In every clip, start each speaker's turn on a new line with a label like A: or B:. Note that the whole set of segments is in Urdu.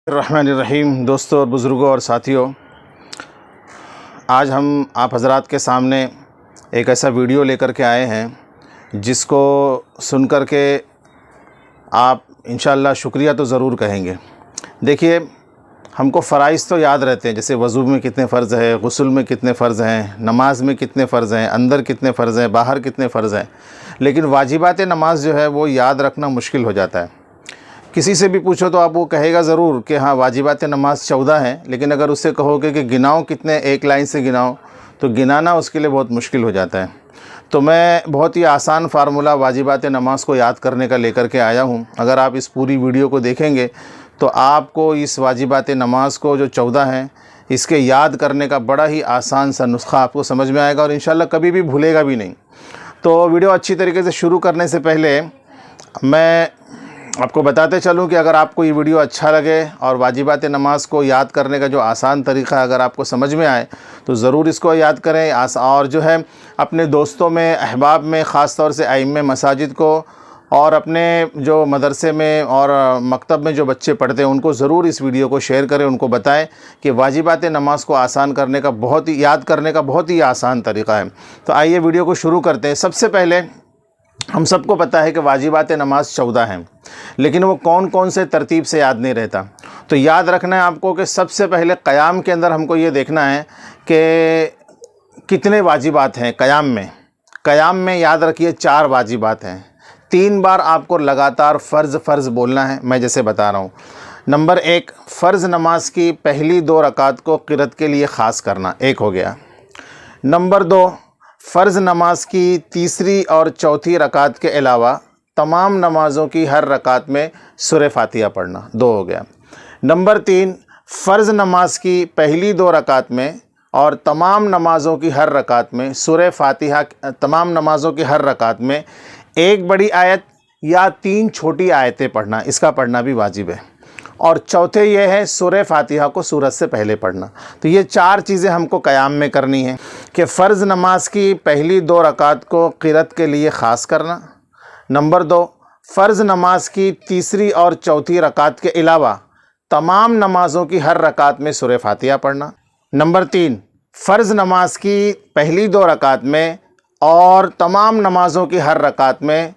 A: الرحمن الرحیم دوستوں اور بزرگوں اور ساتھیوں، آج ہم آپ حضرات کے سامنے ایک ایسا ویڈیو لے کر کے آئے ہیں جس کو سن کر کے آپ انشاءاللہ شکریہ تو ضرور کہیں گے۔ دیکھیے، ہم کو فرائض تو یاد رہتے ہیں، جیسے وضو میں کتنے فرض ہیں، غسل میں کتنے فرض ہیں، نماز میں کتنے فرض ہیں، اندر کتنے فرض ہیں، باہر کتنے فرض ہیں، لیکن واجبات نماز جو ہے وہ یاد رکھنا مشکل ہو جاتا ہے۔ کسی سے بھی پوچھو تو آپ وہ کہے گا ضرور کہ ہاں واجبات نماز 14 ہیں، لیکن اگر اس سے کہو کہ گناؤ کتنے، ایک لائن سے گناؤ، تو گنانا اس کے لیے بہت مشکل ہو جاتا ہے۔ تو میں بہت ہی آسان فارمولہ واجبات نماز کو یاد کرنے کا لے کر کے آیا ہوں۔ اگر آپ اس پوری ویڈیو کو دیکھیں گے تو آپ کو اس واجبات نماز کو جو 14 ہیں اس کے یاد کرنے کا بڑا ہی آسان سا نسخہ آپ کو سمجھ میں آئے گا، اور انشاءاللہ کبھی بھی بھولے گا بھی نہیں۔ تو ویڈیو اچھی طریقے سے شروع کرنے سے پہلے میں آپ کو بتاتے چلوں کہ اگر آپ کو یہ ویڈیو اچھا لگے اور واجبات نماز کو یاد کرنے کا جو آسان طریقہ اگر آپ کو سمجھ میں آئے تو ضرور اس کو یاد کریں، اور جو ہے اپنے دوستوں میں، احباب میں، خاص طور سے ائمہ مساجد کو اور اپنے جو مدرسے میں اور مکتب میں جو بچے پڑھتے ہیں ان کو ضرور اس ویڈیو کو شیئر کریں، ان کو بتائیں کہ واجبات نماز کو آسان کرنے کا یاد کرنے کا بہت ہی آسان طریقہ ہے۔ تو آئیے ویڈیو کو شروع کرتے ہیں۔ سب سے پہلے ہم سب کو پتہ ہے کہ واجبات نماز 14 ہیں، لیکن وہ کون کون سے ترتیب سے یاد نہیں رہتا۔ تو یاد رکھنا ہے آپ کو کہ سب سے پہلے قیام کے اندر ہم کو یہ دیکھنا ہے کہ کتنے واجبات ہیں قیام میں یاد رکھیے 4 واجبات ہیں۔ 3 بار آپ کو لگاتار فرض بولنا ہے، میں جیسے بتا رہا ہوں۔ نمبر 1، فرض نماز کی پہلی 2 رکعت کو قرات کے لیے خاص کرنا، ایک ہو گیا۔ نمبر 2، فرض نماز کی تیسری اور چوتھی رکعت کے علاوہ تمام نمازوں کی ہر رکعت میں سورہ فاتحہ پڑھنا، 2 ہو گیا۔ نمبر 3، فرض نماز کی پہلی 2 رکعت میں اور تمام نمازوں کی ہر رکعت میں سورہ فاتحہ، تمام نمازوں کی ہر رکعت میں ایک بڑی آیت یا 3 چھوٹی آیتیں پڑھنا، اس کا پڑھنا بھی واجب ہے۔ اور چوتھے یہ ہے سورہ فاتحہ کو سورت سے پہلے پڑھنا۔ تو یہ 4 چیزیں ہم کو قیام میں کرنی ہیں کہ فرض نماز کی پہلی 2 رکعت کو قرات کے لیے خاص کرنا۔ نمبر 2، فرض نماز کی تیسری اور چوتھی رکعت کے علاوہ تمام نمازوں کی ہر رکعت میں سورہ فاتحہ پڑھنا۔ نمبر 3، فرض نماز کی پہلی 2 رکعت میں اور تمام نمازوں کی ہر رکعت میں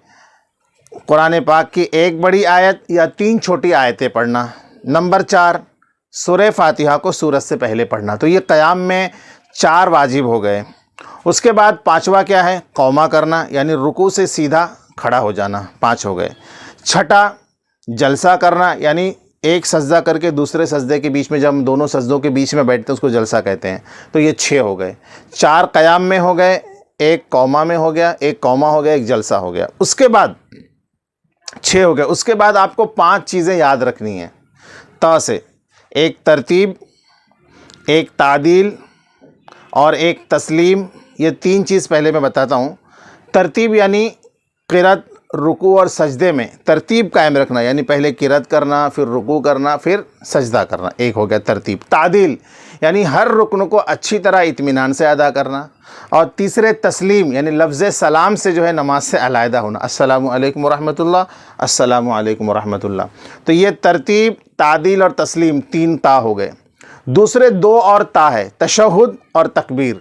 A: قرآن پاک کی ایک بڑی آیت یا 3 چھوٹی آیتیں پڑھنا۔ نمبر 4، سورہ فاتحہ کو سورت سے پہلے پڑھنا۔ تو یہ قیام میں 4 واجب ہو گئے۔ اس کے بعد 5واں کیا ہے؟ قوما کرنا، یعنی رکوع سے سیدھا کھڑا ہو جانا، 5 ہو گئے۔ 6، جلسہ کرنا، یعنی ایک سجدہ کر کے دوسرے سجدے کے بیچ میں، جب ہم دونوں سجدوں کے بیچ میں بیٹھتے ہیں اس کو جلسہ کہتے ہیں۔ تو یہ 6 ہو گئے۔ 4 قیام میں ہو گئے، 1 قوما میں ہو گیا، 1 قوما ہو گیا، 1 جلسہ ہو گیا۔ اس کے بعد 6 ہو گئے۔ اس کے بعد آپ کو 5 چیزیں یاد رکھنی ہیں تا سے، 1 ترتیب، 1 تعدیل اور 1 تسلیم۔ یہ 3 چیز پہلے میں بتاتا ہوں۔ ترتیب یعنی قرات، رکوع اور سجدے میں ترتیب قائم رکھنا، یعنی پہلے قرات کرنا، پھر رکوع کرنا، پھر سجدہ کرنا، 1 ہو گیا ترتیب۔ تعدیل یعنی ہر رکن کو اچھی طرح اطمینان سے ادا کرنا۔ اور تیسرے تسلیم، یعنی لفظ سلام سے جو ہے نماز سے علیحدہ ہونا، السلام علیکم ورحمۃ اللہ، السلام علیکم ورحمۃ اللہ۔ تو یہ ترتیب، تعدیل اور تسلیم 3 تا ہو گئے۔ دوسرے 2 اور تا ہے، تشہد اور تکبیر۔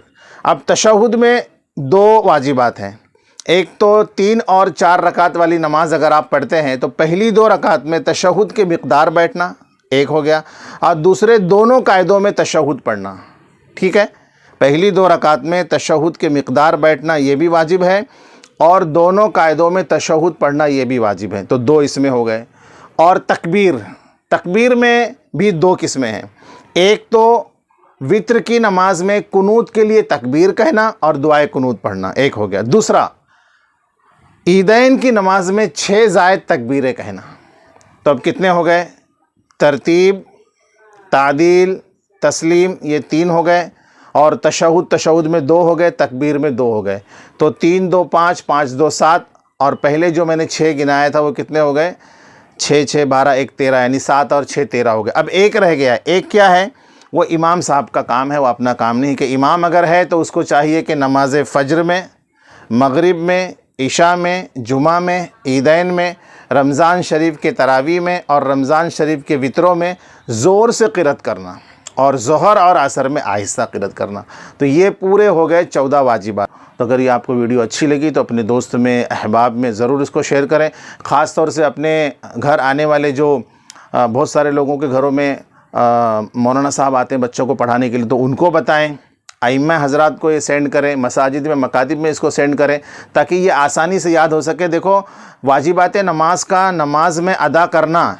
A: اب تشہد میں 2 واجبات ہیں۔ ایک تو 3 اور 4 رکعت والی نماز اگر آپ پڑھتے ہیں تو پہلی 2 رکعت میں تشہد کے مقدار بیٹھنا، 1 ہو گیا، اور دوسرے دونوں قاعدوں میں تشہد پڑھنا، ٹھیک ہے؟ پہلی 2 رکعت میں تشہد کے مقدار بیٹھنا یہ بھی واجب ہے، اور دونوں قاعدوں میں تشہد پڑھنا یہ بھی واجب ہے۔ تو 2 اس میں ہو گئے۔ اور تکبیر میں بھی 2 قسمیں ہیں۔ ایک تو وتر کی نماز میں قنوت کے لیے تکبیر کہنا اور دعائے قنوت پڑھنا، 1 ہو گیا۔ دوسرا، عیدین کی نماز میں 6 زائد تکبیریں کہنا۔ تو اب کتنے ہو گئے؟ ترتیب، تعدیل، تسلیم، یہ 3 ہو گئے، اور تشہد میں 2 ہو گئے، تکبیر میں 2 ہو گئے۔ تو 3 2 5، 5 2 7، اور پہلے جو میں نے 6 گنایا تھا وہ کتنے ہو گئے؟ 6 6 12 1 13، یعنی 7 اور 6 13 ہو گئے۔ اب 1 رہ گیا۔ 1 کیا ہے؟ وہ امام صاحب کا کام ہے، وہ اپنا کام نہیں، کہ امام اگر ہے تو اس کو چاہیے کہ نماز فجر میں، مغرب میں، عشاء میں، جمعہ میں، عیدین میں رمضان شریف کے تراویح میں اور رمضان شریف کے وطروں میں زور سے قرأت کرنا اور ظہر اور عصر میں آہستہ قرأت کرنا. تو یہ پورے ہو گئے 14 واجبات. تو اگر یہ آپ کو ویڈیو اچھی لگی تو اپنے دوست میں احباب میں ضرور اس کو شیئر کریں. خاص طور سے اپنے گھر آنے والے جو بہت سارے لوگوں کے گھروں میں مولانا صاحب آتے ہیں بچوں کو پڑھانے کے لیے، تو ان کو بتائیں. ائمہ حضرات کو یہ سینڈ کریں، مساجد میں مکاتب میں اس کو سینڈ کریں تاکہ یہ آسانی سے یاد ہو سکے. دیکھو واجبات نماز کا نماز میں ادا کرنا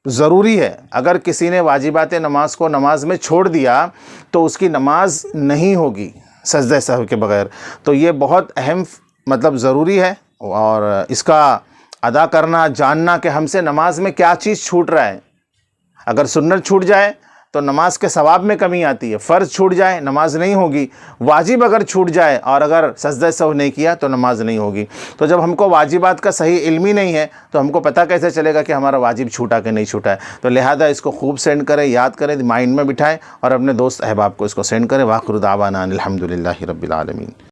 A: ضروری ہے. اگر کسی نے واجبات نماز کو نماز میں چھوڑ دیا تو اس کی نماز نہیں ہوگی سجدہ سہو کے بغیر. تو یہ بہت اہم مطلب ضروری ہے، اور اس کا ادا کرنا، جاننا کہ ہم سے نماز میں کیا چیز چھوٹ رہا ہے. اگر سنت چھوٹ جائے تو نماز کے ثواب میں کمی آتی ہے، فرض چھوٹ جائے نماز نہیں ہوگی، واجب اگر چھوٹ جائے اور اگر سجدہ سہو نہیں کیا تو نماز نہیں ہوگی. تو جب ہم کو واجبات کا صحیح علم ہی نہیں ہے تو ہم کو پتہ کیسے چلے گا کہ ہمارا واجب چھوٹا کہ نہیں چھوٹا ہے. تو لہذا اس کو خوب سینڈ کریں، یاد کریں، مائنڈ میں بٹھائیں اور اپنے دوست احباب کو اس کو سینڈ کریں. وآخر دعوانا الحمدللہ رب العالمین.